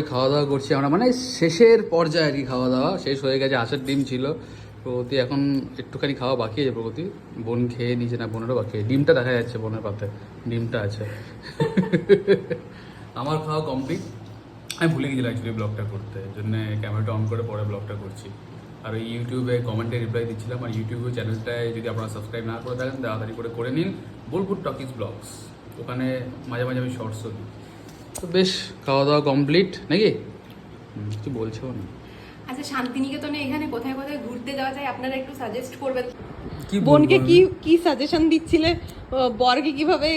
খাওয়া দাওয়া করছি আমরা, মানে শেষের পর্যায়ে আর কি। খাওয়া দাওয়া শেষ হয়ে গেছে, হাঁসের ডিম ছিল। প্রগতি এখন একটুখানি খাওয়া বাকি আছে। প্রগতি বোন খেয়ে নিচে, না বোনেরও বাকি, ডিমটা দেখা যাচ্ছে বোনের পাতে, ডিমটা আছে। আমার খাওয়া কমপ্লিট। আমি ভুলে গেছিলাম অ্যাকচুয়ালি ব্লগটা করতে, এই জন্য ক্যামেরাটা অন করে পরে ব্লগটা করছি। আর ওই ইউটিউবে কমেন্টে রিপ্লাই দিচ্ছিলাম। আর ইউটিউবে চ্যানেলটায় যদি আপনারা সাবস্ক্রাইব না করে থাকেন তাড়াতাড়ি করে নিন, বোলপুর টকিজ ব্লগস। ওখানে মাঝে মাঝে আমি শর্টসও দিই। তো বেশ খাওয়া দাওয়া কমপ্লিট নাকি? কিছু বলছো না? আচ্ছা, শান্তিনিকেতনে এখানে কোথায় কোথায় ঘুরতে যাওয়া যায় আপনারা একটু সাজেস্ট করবেন। বোনকে কি কি সাজেশন দিচ্ছিলে? বরকে কিভাবে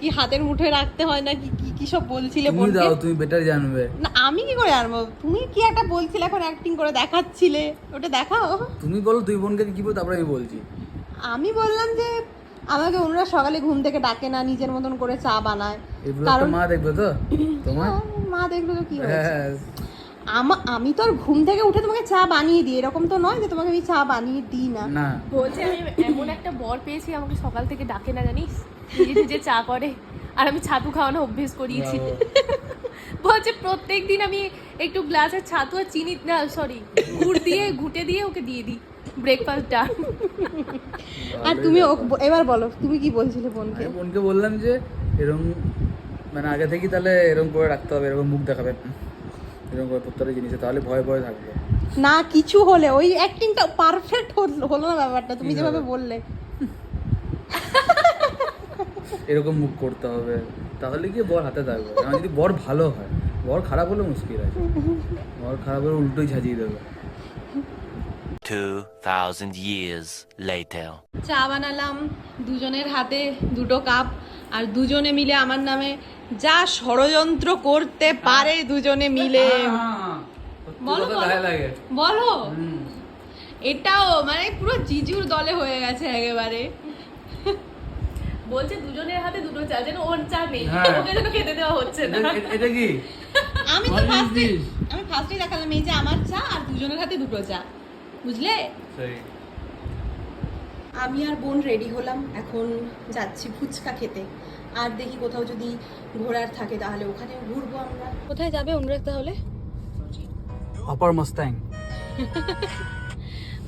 কি হাতের মুঠোয় রাখতে হয় না কি সব বলছিলে তুমি দাও, তুমি বেটার জানবে। না আমি কি করে জানবো? তুমি কি একটা বলছিলে, এখন অ্যাক্টিং করে দেখাচ্ছিলে, ওটা দেখাও। তুমি বলো তুই বোনকে কি বল, তারপরে আমি বলছি। আমি বললাম যে আমাকে ওনারা সকালে ঘুম থেকে ডাকে না, নিজের মতন করে চা বানায়। কারণ মা দেখবে তো তোমার, মা দেখবে তো কি হয়েছে। আমি তো আর ঘুম থেকে উঠে তোমাকে চা বানিয়ে দিই, এরকম তো নয় যে তোমাকে আমি চা বানিয়ে দিই না। বলছে আমি এমন একটা বর পেয়েছি আমাকে সকাল থেকে ডাকে না, জানিস, নিজে নিজে চা করে, আর আমি ছাতু খাওয়ানো অভ্যেস করিয়েছি। বলছে প্রত্যেকদিন আমি একটু গ্লাসে ছাতু আর চিনি, না সরি, গুড় দিয়ে ঘুটে দিয়ে ওকে দিয়ে দিই, ব্রেকফাস্ট ডান। আর তুমি এবার বলো তুমি কি বলছিলে বোনকে? বোনকে বললাম যে এরকম মানে আগে থেকে তাহলে এরকম করে রাখতে হবে, এরকম মুখ দেখাবে, এরকম করে প্রত্যেকটা জিনিসে, তাহলে ভয়ে ভয়ে থাকবে না। কিছু হলে ওই অ্যাক্টিংটা পারফেক্ট হলো না ব্যাপারটা, তুমি যেভাবে বললে। এরকম মুখ করতে হবে, তাহলে কি বর হাতে থাকবে। কারণ যদি বর ভালো হয়, বর খারাপ হলে মুশকিল আছে। বর খারাপ হলে উল্টোই ঝাঁজিয়ে দেবে। 2000 years later. চা বানালাম, দুজনের হাতে দুটো কাপ, আর দুজনে মিলে আমার নামে যা ষড়যন্ত্র করতে পারে দুজনে মিলে। বলো বলো, এটাও মানে পুরো জিজুর দলে হয়ে গেছে একেবারে। বলছে দুজনের হাতে দুটো চা, যেন ওর চা নেই, ওকে যেন খেতে দেওয়া হচ্ছে না। এটা কি আমি ফার্স্টে দেখালাম এই যে আমার চা আর দুজনের হাতে দুটো চা, বুঝলে? আমি আর বোন রেডি হলাম, এখন যাচ্ছি ফুচকা খেতে। আর দেখি কোথাও যদি ঘোরার থাকে তাহলে ওখানে ঘুরবো আমরা। কোথায় যাবে অনুরাগ তাহলে? আপার মাস্তাং।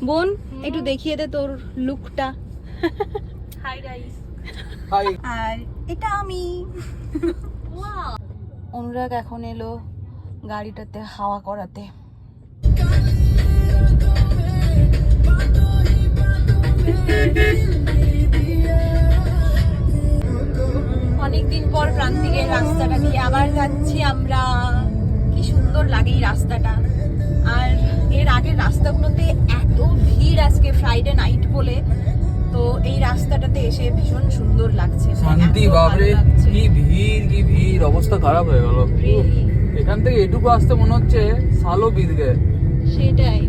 বোন একটু দেখিয়ে দে তোর লুকটা। Hi guys. আর এটা আমি। অনুরাগ এখন এলো গাড়িটাতে হাওয়া করাতে। অনেকদিন পর প্রান্তিকের রাস্তাটা দিয়ে আবার যাচ্ছি আমরা। কি সুন্দর লাগে এই রাস্তাটা। আর এর আগের রাস্তাগুলোতে এত ভিড়, আজকে ফ্রাইডে নাইট বলে তো এই রাস্তাটাতে এসে ভীষণ সুন্দর লাগছে। শান্তি বাবরে, কি ভিড়, অবস্থা খারাপ হয়ে গেল। এখান থেকে এটুকু আসতে মনে হচ্ছে সালও বিদ গে। সেটাই।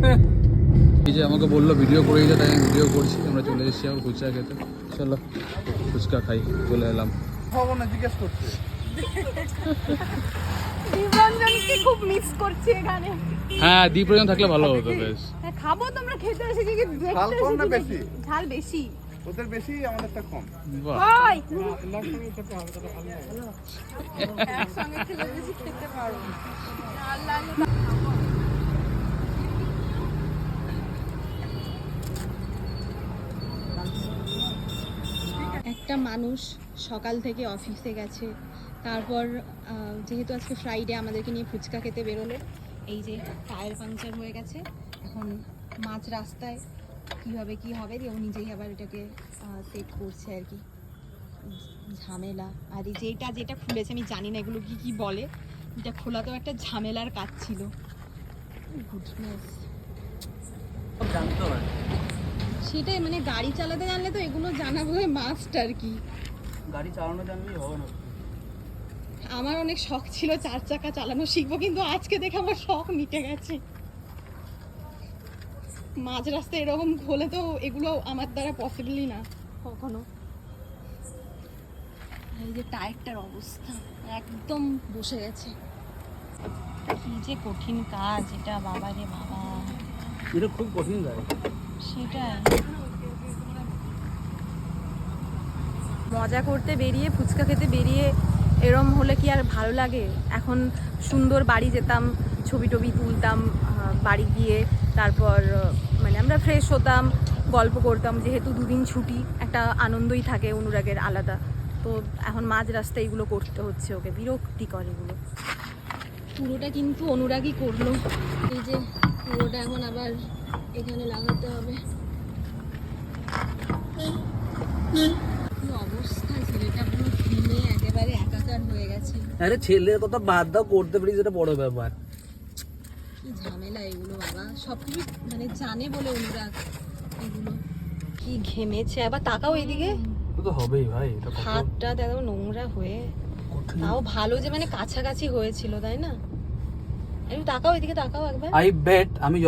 এই যে আমাকে বললো ভিডিও করে দিতে, তাই আমি ভিডিও করছি। আমরা চলে এসেছি আমার ফুচকা খেতে। চলো ফুচকা খাই, চলে এলাম। জিজ্ঞেস করছে দীপরঞ্জনকে খুব মিস করছি এখানে। হ্যাঁ, দীপরঞ্জন থাকলে ভালো হতো বেশ। খাবো, তোমরা খেতে এসেছি কি দেখতে এসেছি? ঝাল বেশি, ওদের বেশি আমাদেরটা কম। ভাই একসঙ্গে খেলে বেশি খেতে পারো। একটা মানুষ সকাল থেকে অফিসে গেছে, তারপর যেহেতু আজকে ফ্রাইডে আমাদেরকে নিয়ে ফুচকা খেতে বেরোলো। এই যে টায়ার পাংচার হয়ে গেছে, এখন মাঝ রাস্তায় কীভাবে কি হবে ও নিজেই আবার এটাকে সেট করছে আর কি। ঝামেলা। আর এই যেটা খুলেছে আমি জানি না এগুলো কি বলে, এটা খোলাতেও একটা ঝামেলার কাজ ছিল। গুডনেস, সেটাই, মানে গাড়ি চালাতে জানলে তো এগুলো জানা বোধহয় মাস্ট আর কি। গাড়ি চালানো জানলেই হবে না। আমার অনেক শখ ছিল 4 চাকা চালানো শিখবো, কিন্তু আজকে দেখে আমার শখ মিটে গেছে। মাঝ রাস্তায় এরকম খোলে তো এগুলো আমার দ্বারা পসিবলই না কখনো। এই যে টায়ারটার অবস্থা একদম বসে গেছে। কি যে কঠিন কাজ এটা, বাবা রে বাবা, এটা খুব কঠিন গাড়ি। সেটাই। মজা করতে বেরিয়ে, ফুচকা খেতে বেরিয়ে এরম হলে কি আর ভালো লাগে? এখন সুন্দর বাড়ি যেতাম, ছবি টবি তুলতাম, বাড়ি গিয়ে তারপর মানে আমরা ফ্রেশ হতাম, গল্প করতাম, যেহেতু দুদিন ছুটি, একটা আনন্দই থাকে অনুরাগের আলাদা। তো এখন মাঝ রাস্তায় এগুলো করতে হচ্ছে ওকে, বিরক্তিকর এগুলো। পুরোটা কিন্তু অনুরাগই করলো, এই যে পুরোটা এখন আবার এখানে লাগাতে হবে। কি অবস্থা, ছেলেটা পুরো ঘেমে একেবারে একাকার হয়ে গেছে। আরে ছেলের কথা বাদ দাও, করতে পারি যেটা বড় ব্যাপার। কি ঝামেলা এগুলো বাবা, সবকিছু মানে জানে বলে অনুরাগ। এগুলো কি ঘেমেছে, আবার তাকাও এদিকে, তো হবেই ভাই, এটা হাতটা দেখো নোংরা হয়ে। তাও ভালো যে মানে কাছাকাছি হয়েছিল, তাই না? একটু তাকাও এদিকে, তাকাও একবার। আই বেট আমি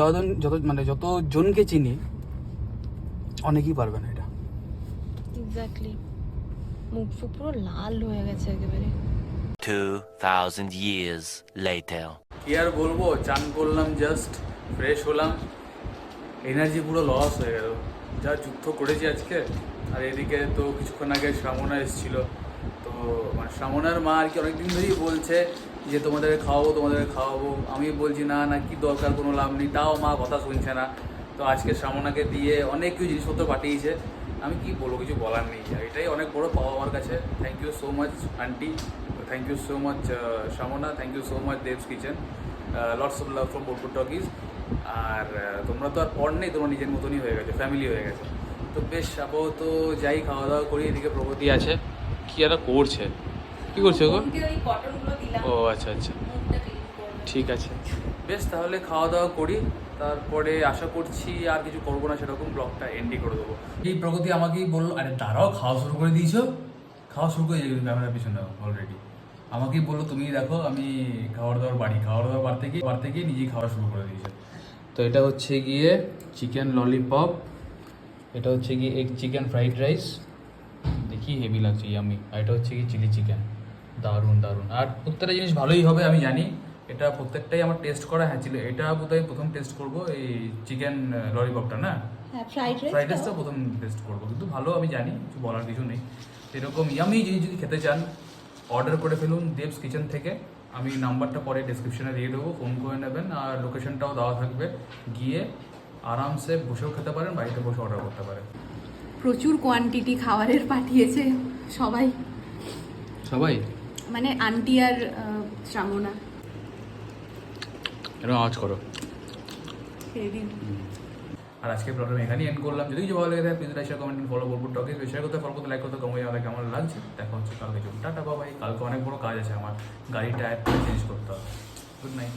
যত জনকে চিনি অনেকেই পারবে না এটা। এক্স্যাক্টলি, মুখ ফুক পুরো লাল হয়ে গেছে একেবারে। 2000 years later. কি আর বলবো, চান করলাম, জাস্ট ফ্রেশ হলাম, এনার্জি পুরো লস হয়ে গেল। যা যুদ্ধ করেছি আজকে। আর এদিকে তো কিছুক্ষণ আগে শ্রামনা এসেছিলো, তো মানে শ্রামনার মা আর কি অনেকদিন ধরেই বলছে যে তোমাদেরকে খাওয়াবো। আমি বলছি না না, কি দরকার, কোনো লাভ নেই, তাও মা কথা শুনছে না। তো আজকে শ্রামনাকে দিয়ে অনেক কিছু জিনিসপত্র পাঠিয়েছে, আমি কি বলবো, কিছু বলার নেই। এটাই অনেক বড় পাওয়া আমার কাছে। Thank you so much aunty, thank you so much Shramana, thank you so much Deb's kitchen, lots of love from Bolpur talkies. আর তোমরা তো আর পর নেই, তোমরা নিজের মতনই হয়ে গেছো, ফ্যামিলি হয়ে গেছে। তো বেশ আপাতত যাই, খাওয়া দাওয়া করি। এদিকে প্রগতি আছে, কি একটা করছে, কি করছে গো? ও আচ্ছা আচ্ছা, ঠিক আছে, বেশ তাহলে খাওয়া দাওয়া করি, তারপরে আশা করছি আর কিছু করবো না, সেরকম ব্লগটা এন্ডই করে দেবো। এই প্রগতি আমাকেই বললো, আরে তারাও খাওয়া শুরু করে দিয়েছো, খাওয়া শুরু করে দিয়েছো ক্যামেরার পিছনে অলরেডি। আমাকেই বললো তুমি দেখো আমি খাওয়ার দাওয়ার বার থেকে নিজেই খাওয়া শুরু করে দিয়েছে। তো এটা হচ্ছে গিয়ে চিকেন ললিপপ, এটা হচ্ছে গিয়ে এগ চিকেন ফ্রাইড রাইস, দেখি হেভি লাগছে ইয়ামি। আর এটা হচ্ছে কি চিলি চিকেন, দারুণ দারুণ। আর প্রত্যেকটা জিনিস ভালোই হবে আমি জানি, এটা প্রত্যেকটাই আমার টেস্ট করা হ্যাঁ ছিল। এটা বোধহয় প্রথম টেস্ট করবো, এই চিকেন ললিপপটা না, হ্যাঁ ফ্রাইড ফ্রাইড রাইসটা প্রথম টেস্ট করবো, কিন্তু ভালো আমি জানি, কিছু বলার কিছু নেই। এরকম ইয়ামি জিনিস যদি খেতে চান অর্ডার করে ফেলুন দেবস কিচেন থেকে। আমি নাম্বারটা পরে ডিসক্রিপশনে দিয়ে দেবো, ফোন করে নেবেন, আর লোকেশনটাও দেওয়া থাকবে, গিয়ে আরামসে বসেও খেতে পারেন, বাড়িতে বসে অর্ডার করতে পারেন। প্রচুর কোয়ান্টিটি খাবারের পাঠিয়েছে সবাই, সবাই মানে আন্টি আর শ্রামনা। এরকম আওয়াজ করো। আর আজকে প্রবলেম এখানেই এন্ড করলাম। যদি কিছু ভালো লেগে থাকে please like share comment follow করবো টকিজ, শেয়ার করতে ফলো করতে লাইক করতে কমে যাওয়া কেমন লাগছে। দেখা হচ্ছে কালকে, টাটা বাবাই। কালকে অনেক বড় কাজ আছে আমার, গাড়ি টায়ার চেঞ্জ করতে হবে। Good night.